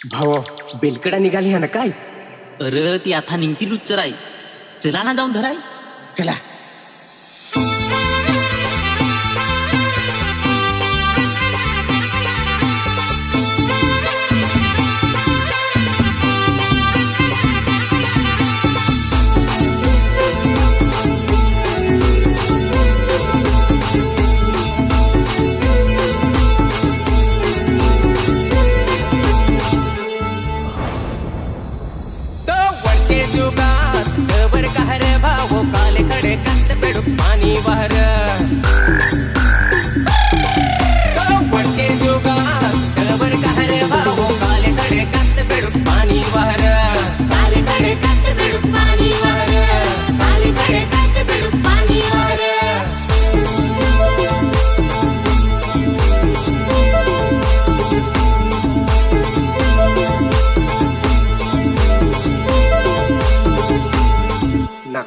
भाऊ बेलकडा निघाली हा ना काय? अरे ती आता निघतील उच्चराय. चला ना जाऊन धराय. चला.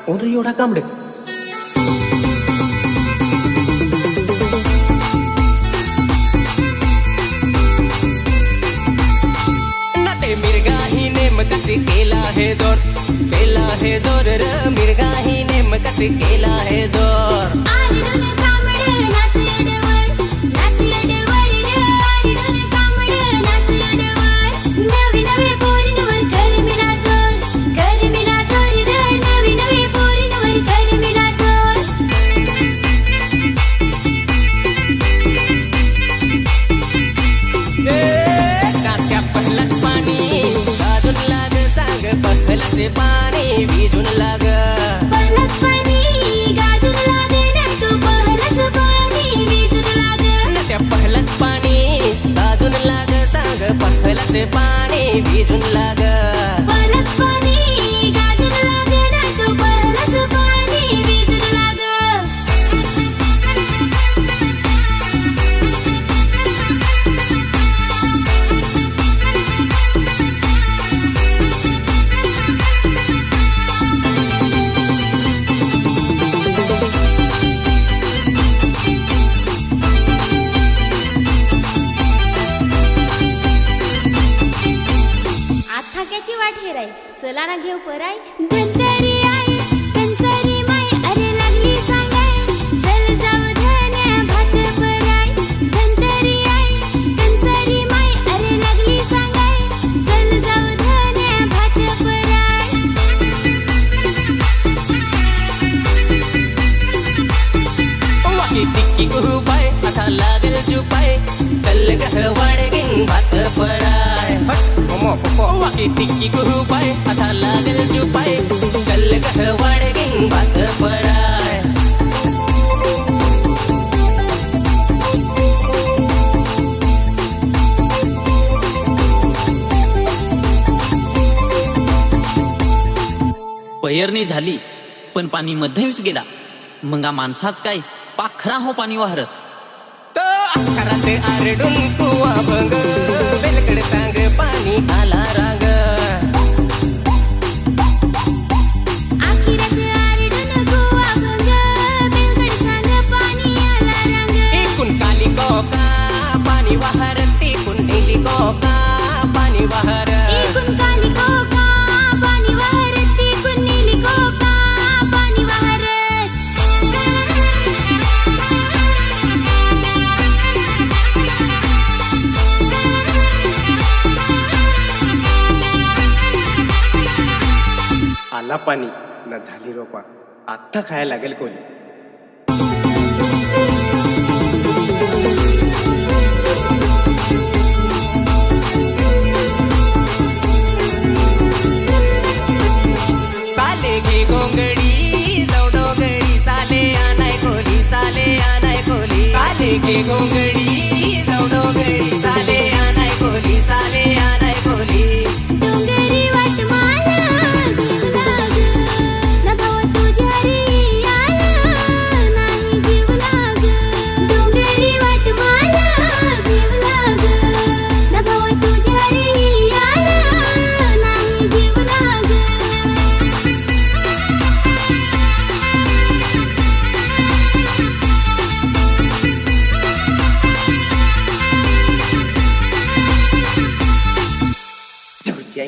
कोण रे एवढा कांबड? ते मिरगाही नेमकच केला है जोर र मिरगाही नेमकच केला है जोर. पाणी विजून लाग पहलच पाणी गाजून लागे तू पहलच पाणी विजून लाग त्या पहलच पाणी गाजून लाग सांग पहलच पाणी विजून लाग पहलच पाणी गाजून लागे तू पहलच पाणी विजून लाग. चला ना घेऊ पराय. धनतरी आहे कंसारी माय अरे लागली सांगाय चल जाऊ धन्या भात पराय. धनतरी आहे कंसारी माय अरे लागली सांगाय चल जाऊ धन्या भात पराय. वाकी टिक्की कुहुबाय आता लागल जुपाय चल गह वाडगिन भात पराय. वाकी टिक्की कुहुबाय आता लागल जुपाय चल गह वाडगिन भात पराय. पयरणी झाली पण पाणी मध्येच गेला. मग माणसाच काय पाखरा हो पाणी वाहरत. तो अखरात आरडून कुवा बंग बेलकडे सांग पाणी आला राग. आखिरात आरडून कुवा बंग बेलकडे सांग पाणी आला राग. एकूण काली कोका पाणी वाहरत एकूण नेली कोका पाणी वाहरत. एकूण काली कोका पाणी वाहरत एकूण नेली कोका पाणी वाहरत. आला पाणी ना झाली रोपा आत्ता खायला लागेल कोणी. साले घे गोंगडी जाऊ डोंगरी साले आनाय कोली साले आनाय कोली. साले घे गोंगडी जाऊ डोंगरी साले आनाय कोली साले आनाय कोली. डोंगरी वाट माला देव लाग ना भाव तुझ्या रे आला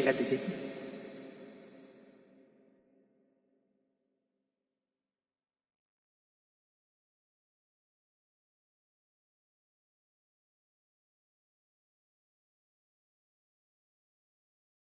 आहे का तुझी